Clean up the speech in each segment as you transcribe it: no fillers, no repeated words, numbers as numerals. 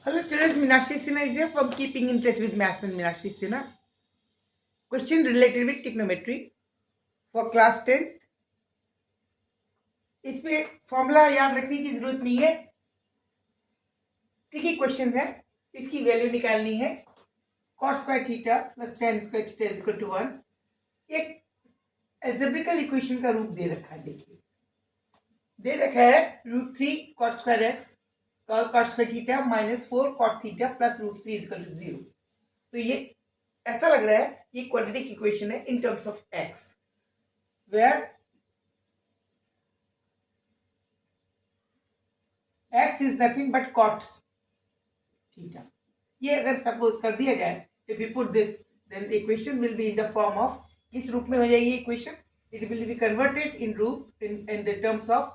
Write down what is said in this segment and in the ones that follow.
Hello, students. Meenakshi Sinha is here from Keeping in Touch with Maths and Meenakshi Sinha. Question related with trigonometry for class 10th. इसमें formula याद रखने की जरूरत नहीं है, tricky question है. इसकी वैल्यू निकालनी है. cos square theta plus tan square theta is equal to 1. एक एल्जेब्रिकल इक्वेशन का रूप दे रखा है. देखिए, दे रखा है √3 cot square x cot square theta minus 4 cot theta plus √3 is equal to 0. तो ये ऐसा लग रहा है ये क्वाड्रेटिक इक्वेशन है in terms of x, where x is nothing but cot theta. ये अगर सपोज कर दिया जाए, if we put this, then the equation will be in the form of, किस रूप में हो जाएगी equation? It will be converted in रूप in the terms of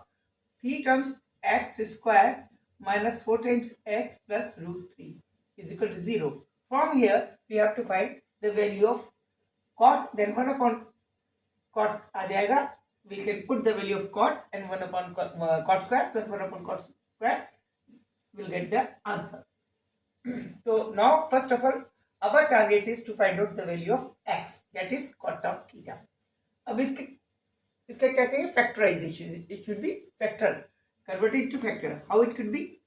3 terms x square minus 4 times x plus √3 is equal to 0. From here we have to find the value of cot, then 1 upon cot आ जाएगा. We can put the value of cot and 1 upon cot square plus 1 upon cot square will get the answer. So now first of all our target is to find out the value of x, that is cot of theta. अब इसका क्या कहेंगे? Factorization. It should be factor, converted to factor. How it could be?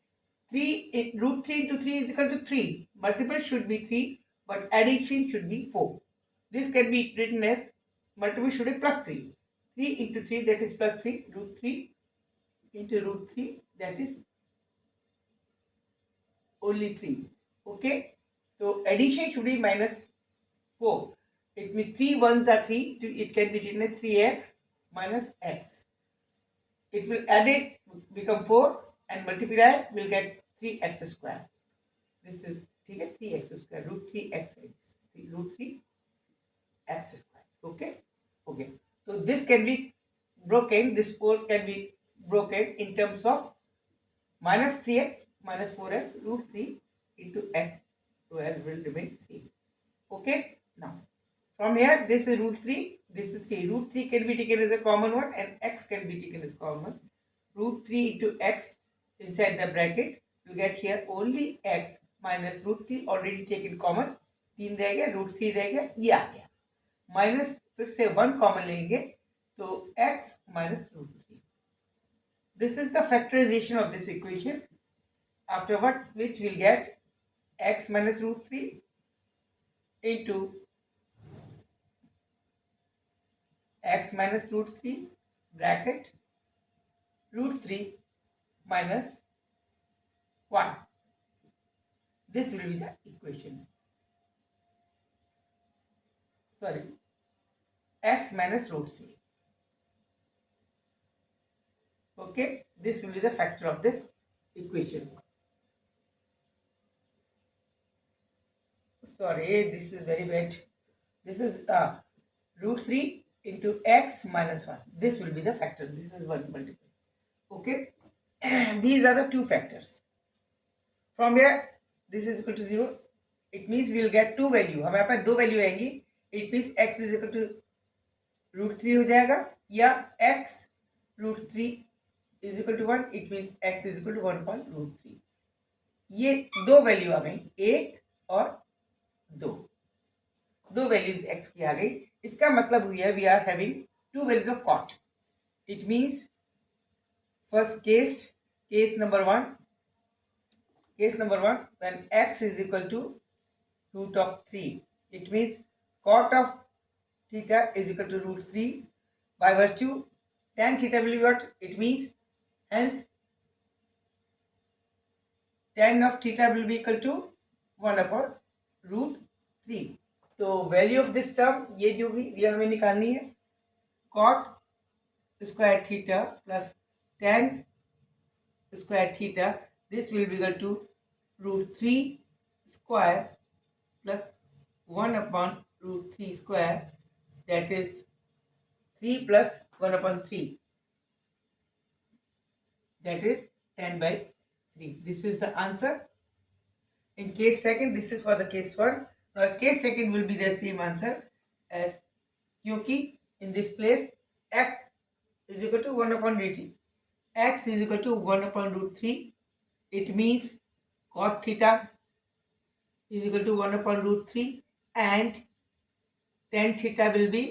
3 √3 into 3 is equal to 3. Multiple should be 3, but addition should be 4. This can be written as multiple should be plus 3. 3 into 3, that is plus 3. √3 into √3, that is only 3. Okay, so addition should be minus 4. It means 3 ones are 3. It can be written as 3x minus x. It will add it, become 4, and multiply will get 3x square. This is ठीक है, 3x square, √3x, √3x square. Okay, okay. So this can be broken. This 4 can be broken in terms of minus 3x minus 4x √3 into x, 12 will remain same. Okay, now from here this is √3, this is 3. √3 can be taken as a common one and x can be taken as common. √3 into x inside the bracket, you get here only x minus √3 already taken common. 3 रह गया, √3 रह गया, ये आ गया. Minus फिर से 1 common लेंगे तो x minus √3. This is the factorization of this equation. Afterward, which will get x minus √3 into x minus √3 bracket √3 minus 1. This will be the equation. Sorry, x minus √3. Okay, this will be the factor of this equation. Sorry, this is very bad. This is √3 into x minus 1. This will be the factor. This is 1 multiple. Okay, these are the two factors. From here, this is equal to 0. It means we will get two value. हमारे पास दो value आएंगी. It means x is equal to √3 हो जाएगा, या x √3 is equal to 1. It means x is equal to 1 upon √3. ये दो value आ गई, एक और दो वैल्यूज x की आ गई. इसका मतलब हुआ we are having two values of cot. It means first case number 1, when x is equal to √3, it means cot of theta is equal to √3. by virtue tan theta will be what? It means hence tan of theta will be equal to 1 upon √3. तो value of this term ये जो भी ये हमें निकालनी है. cot square theta plus tan square theta, this will be equal to √3 square plus 1 upon √3 square, that is 3 plus 1 upon 3, that is 10 by 3. This is the answer. In case second, this is for the case 1. Now case second will be the same answer as, क्योंकि in this place x is equal to 1 upon √3. x is equal to 1 upon √3. It means cot theta is equal to 1 upon root 3 and tan theta will be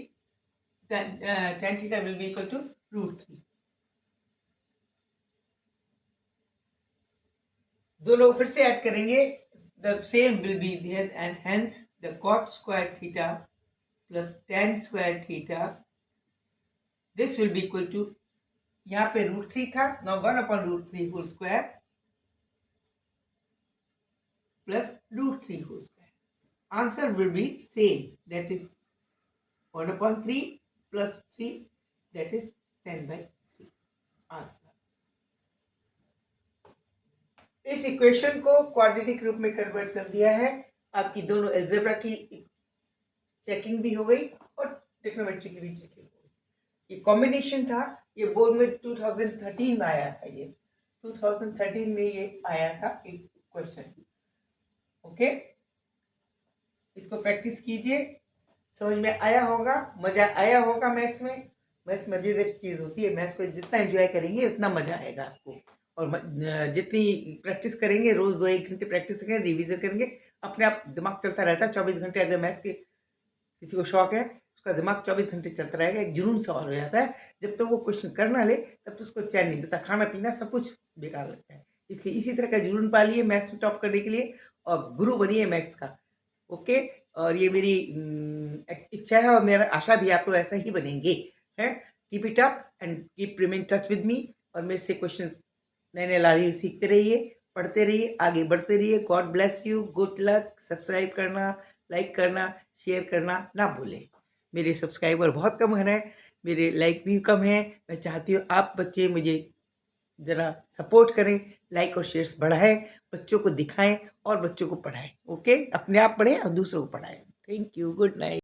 equal to root 3. दोनों फिर से add करेंगे, the same will be there and hence the cot square theta plus tan square theta, this will be equal to, यहाँ पे root 3 था, now 1 upon root 3 whole square plus root 3 whole square. Answer will be same, that is 1 upon 3 plus 3, that is 10 by 3. Answer. इस equation को quadratic रूप में convert कर दिया है, आपकी दोनों अलजेब्रा की चेकिंग भी हो गई और ट्रिग्नोमेट्री की भी चेकिंग हो गई। ये कॉम्बिनेशन था, ये बोर्ड में 2013 में आया था, ये 2013 में ये आया था एक क्वेश्चन। ओके, इसको प्रैक्टिस कीजिए, समझ में आया होगा, मजा आया होगा मैथ्स में। मैथ्स मजेदार चीज होती है, मैथ्स को जितना एंजॉय करेंगे उतना मजा आएगा आपको, और जितनी प्रैक्टिस करेंगे, रोज 2-1 घंटे प्रैक्टिस करेंगे, रिवीजन करेंगे, अपने आप दिमाग चलता रहता है 24 घंटे। अगर मैथ्स के किसी को शौक है, उसका दिमाग 24 घंटे चलता रहेगा, एक जुनून सवाल हो जाता है। जब तक वो क्वेश्चन कर ना ले तब तो उसको चैन नहीं देता, खाना पीना सब कुछ बेकार लगता है। इसलिए इसी तरह का जुनून पालिए मैथ्स में टॉप करने के लिए, और गुरु बनिए मैथ्स का। ओके, और ये मेरी इच्छा है और मेरा आशा भी आप लोग ऐसा ही बनेंगे, है। Keep it up and keep remain touch with me, और मेरे से क्वेश्चंस नए नए ला रही हूँ, सीखते रहिए, पढ़ते रहिए, आगे बढ़ते रहिए। God bless you, good luck. Subscribe करना, लाइक करना, शेयर करना ना भूलें। मेरे सब्सक्राइबर बहुत कम हैं, मेरे लाइक भी कम है। मैं चाहती हूँ आप बच्चे मुझे ज़रा सपोर्ट करें, लाइक और शेयर्स बढ़ाएं, बच्चों को दिखाएं और बच्चों को पढ़ाएं। ओके, अपने आप पढ़ें और दूसरों को पढ़ाएं। Thank you, good night.